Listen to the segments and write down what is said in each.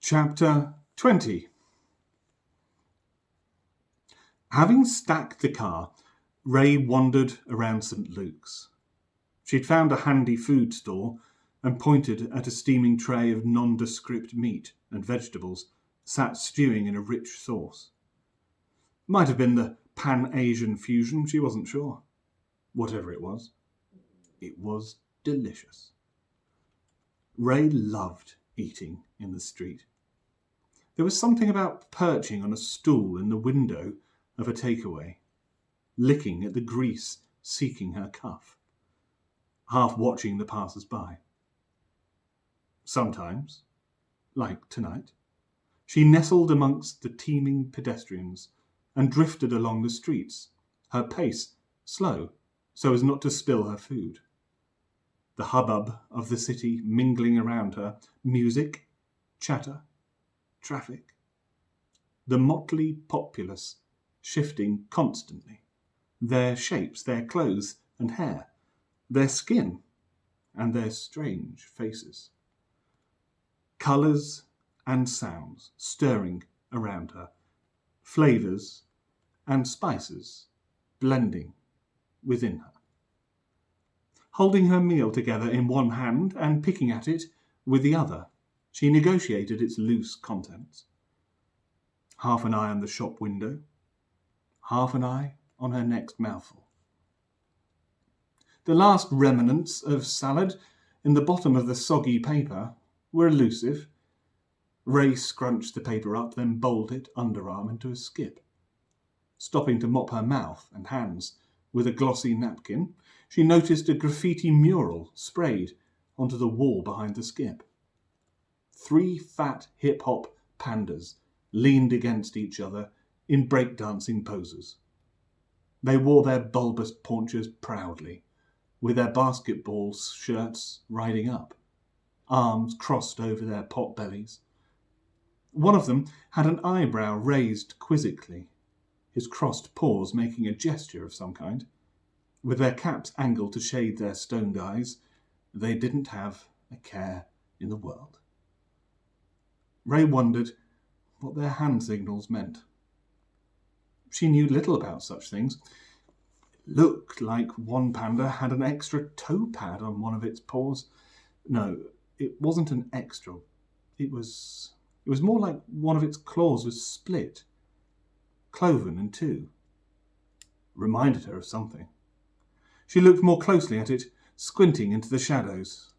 Chapter 20. Having stacked the car, Ray wandered around St. Luke's. She'd found a handy food store and pointed at a steaming tray of nondescript meat and vegetables sat stewing in a rich sauce. Might have been the Pan-Asian fusion, she wasn't sure. Whatever it was delicious. Ray loved eating in the street. There was something about perching on a stool in the window of a takeaway, licking at the grease seeking her cuff, half watching the passers-by. Sometimes, like tonight, she nestled amongst the teeming pedestrians and drifted along the streets, her pace slow so as not to spill her food. The hubbub of the city mingling around her, music, chatter, traffic. The motley populace shifting constantly, their shapes, their clothes and hair, their skin and their strange faces. Colours and sounds stirring around her, flavours and spices blending within her. Holding her meal together in one hand and picking at it with the other, she negotiated its loose contents. Half an eye on the shop window, half an eye on her next mouthful. The last remnants of salad in the bottom of the soggy paper were elusive. Ray scrunched the paper up, then bowled it underarm into a skip. Stopping to mop her mouth and hands with a glossy napkin, she noticed a graffiti mural sprayed onto the wall behind the skip. 3 fat hip-hop pandas leaned against each other in breakdancing poses. They wore their bulbous paunches proudly, with their basketball shirts riding up, arms crossed over their pot bellies. One of them had an eyebrow raised quizzically, his crossed paws making a gesture of some kind. With their caps angled to shade their stoned eyes, they didn't have a care in the world. Ray wondered what their hand signals meant. She knew little about such things. It looked like one panda had an extra toe pad on one of its paws. No, it wasn't an extra. It was more like one of its claws was split, cloven in two. Reminded her of something. She looked more closely at it, squinting into the shadows.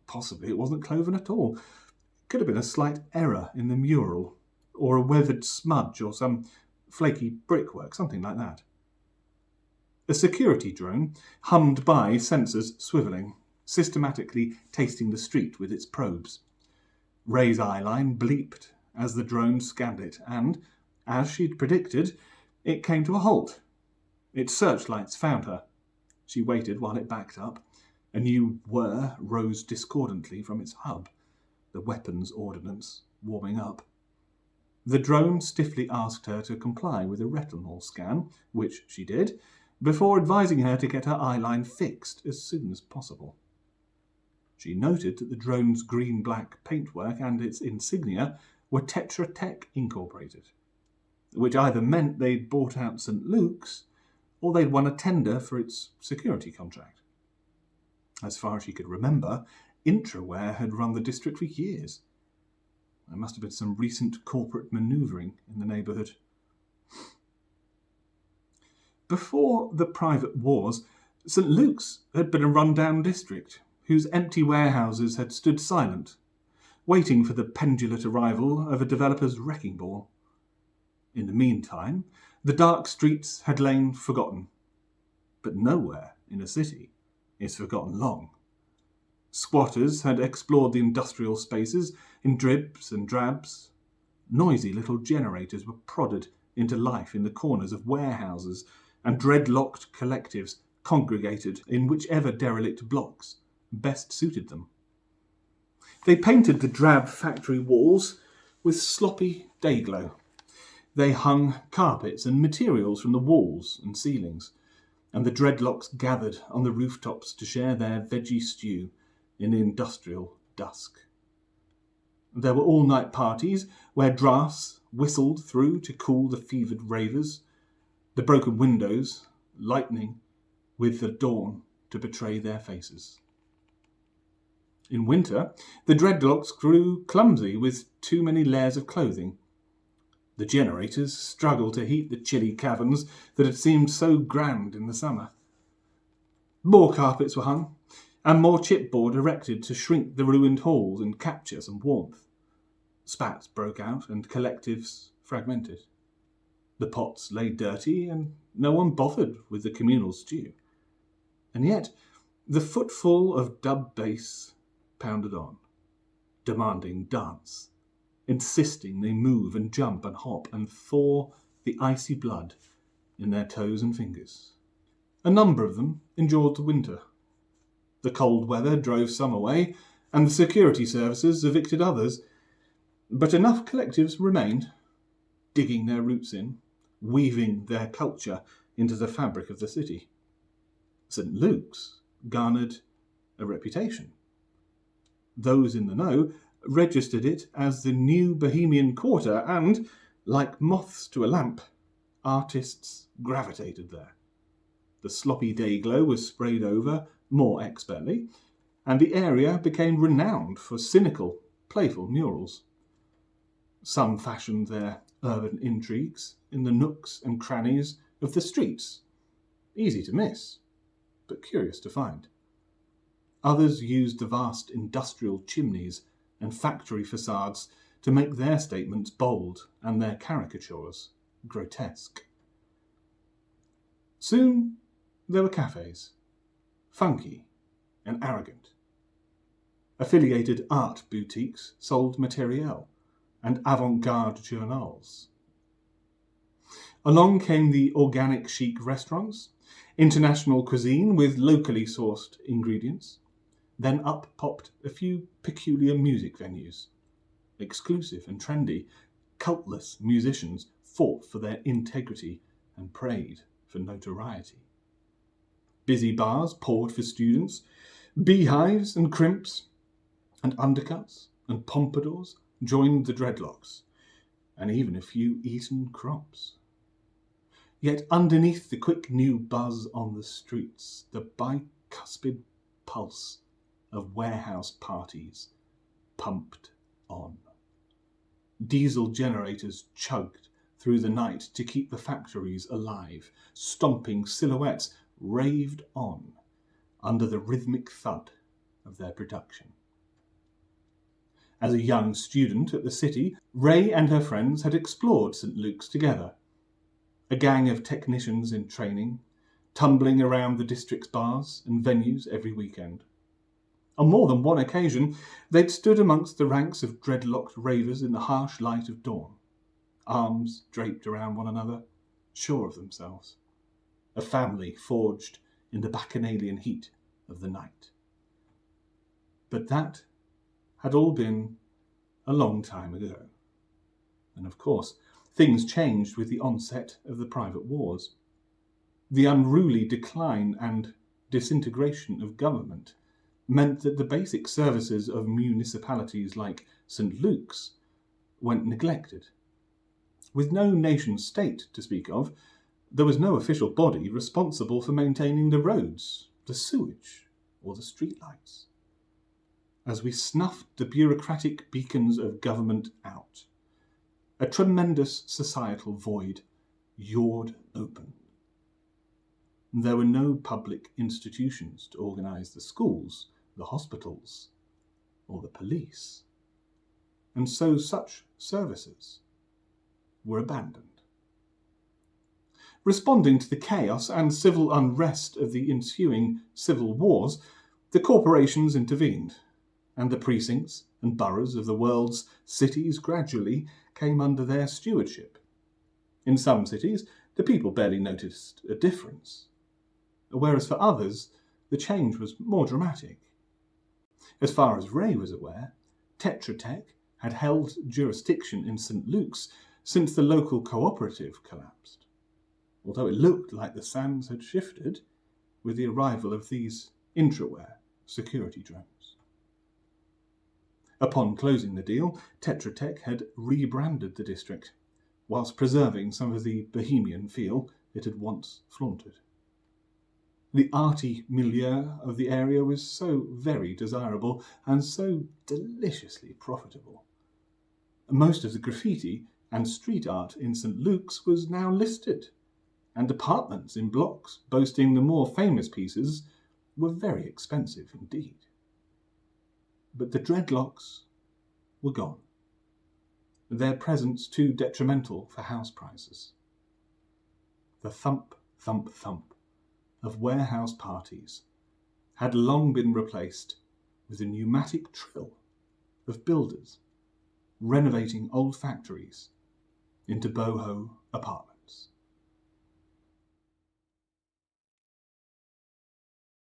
Possibly it wasn't cloven at all. It could have been a slight error in the mural, or a weathered smudge, or some flaky brickwork, something like that. A security drone hummed by, sensors swivelling, systematically tasting the street with its probes. Ray's eyeline bleeped as the drone scanned it, and, as she'd predicted, it came to a halt. Its searchlights found her. She waited while it backed up. A new whir rose discordantly from its hub, the weapons ordnance warming up. The drone stiffly asked her to comply with a retinal scan, which she did, before advising her to get her eyeline fixed as soon as possible. She noted that the drone's green-black paintwork and its insignia were Tetra Tech Incorporated, which either meant they'd bought out St. Luke's or they'd won a tender for its security contract. As far as she could remember, Intraware had run the district for years. There must have been some recent corporate manoeuvring in the neighbourhood. Before the private wars, St. Luke's had been a run-down district whose empty warehouses had stood silent, waiting for the pendulate arrival of a developer's wrecking ball. In the meantime, the dark streets had lain forgotten. But nowhere in a city is forgotten long. Squatters had explored the industrial spaces in dribs and drabs. Noisy little generators were prodded into life in the corners of warehouses, and dreadlocked collectives congregated in whichever derelict blocks best suited them. They painted the drab factory walls with sloppy dayglow. They hung carpets and materials from the walls and ceilings, and the dreadlocks gathered on the rooftops to share their veggie stew in the industrial dusk. There were all-night parties where draughts whistled through to cool the fevered ravers, the broken windows lightening with the dawn to betray their faces. In winter, the dreadlocks grew clumsy with too many layers of clothing. The generators struggled to heat the chilly caverns that had seemed so grand in the summer. More carpets were hung, and more chipboard erected to shrink the ruined halls and capture some warmth. Spats broke out, and collectives fragmented. The pots lay dirty, and no one bothered with the communal stew. And yet, the footfall of dub bass pounded on, demanding dance, insisting they move and jump and hop and thaw the icy blood in their toes and fingers. A number of them endured the winter. The cold weather drove some away, and the security services evicted others, but enough collectives remained, digging their roots in, weaving their culture into the fabric of the city. St. Luke's garnered a reputation. Those in the know registered it as the new Bohemian Quarter, and, like moths to a lamp, artists gravitated there. The sloppy day-glow was sprayed over more expertly, and the area became renowned for cynical, playful murals. Some fashioned their urban intrigues in the nooks and crannies of the streets, easy to miss, but curious to find. Others used the vast industrial chimneys and factory facades to make their statements bold and their caricatures grotesque. Soon there were cafes, funky and arrogant. Affiliated art boutiques sold materiel and avant-garde journals. Along came the organic chic restaurants, international cuisine with locally sourced ingredients. Then up popped a few peculiar music venues. Exclusive and trendy, cultless musicians fought for their integrity and prayed for notoriety. Busy bars poured for students, beehives and crimps, and undercuts and pompadours joined the dreadlocks, and even a few Eton crops. Yet underneath the quick new buzz on the streets, the bicuspid pulse of warehouse parties pumped on. Diesel generators chugged through the night to keep the factories alive. Stomping silhouettes raved on under the rhythmic thud of their production. As a young student at the city, Ray and her friends had explored St. Luke's together. A gang of technicians in training, tumbling around the district's bars and venues every weekend. On more than one occasion, they'd stood amongst the ranks of dreadlocked ravers in the harsh light of dawn, arms draped around one another, sure of themselves. A family forged in the bacchanalian heat of the night. But that had all been a long time ago. And of course, things changed with the onset of the private wars. The unruly decline and disintegration of government meant that the basic services of municipalities like St. Luke's went neglected. With no nation-state to speak of, there was no official body responsible for maintaining the roads, the sewage, or the streetlights. As we snuffed the bureaucratic beacons of government out, a tremendous societal void yawed open. There were no public institutions to organise the schools, the hospitals, or the police, and so such services were abandoned. Responding to the chaos and civil unrest of the ensuing civil wars, the corporations intervened, and the precincts and boroughs of the world's cities gradually came under their stewardship. In some cities, the people barely noticed a difference, whereas for others, the change was more dramatic. As far as Ray was aware, Tetra Tech had held jurisdiction in St. Luke's since the local cooperative collapsed, although it looked like the sands had shifted with the arrival of these intraware security drones. Upon closing the deal, Tetra Tech had rebranded the district, whilst preserving some of the bohemian feel it had once flaunted. The arty milieu of the area was so very desirable and so deliciously profitable. Most of the graffiti and street art in St. Luke's was now listed, and apartments in blocks boasting the more famous pieces were very expensive indeed. But the dreadlocks were gone, their presence too detrimental for house prices. The thump, thump, thump of warehouse parties had long been replaced with the pneumatic trill of builders renovating old factories into boho apartments.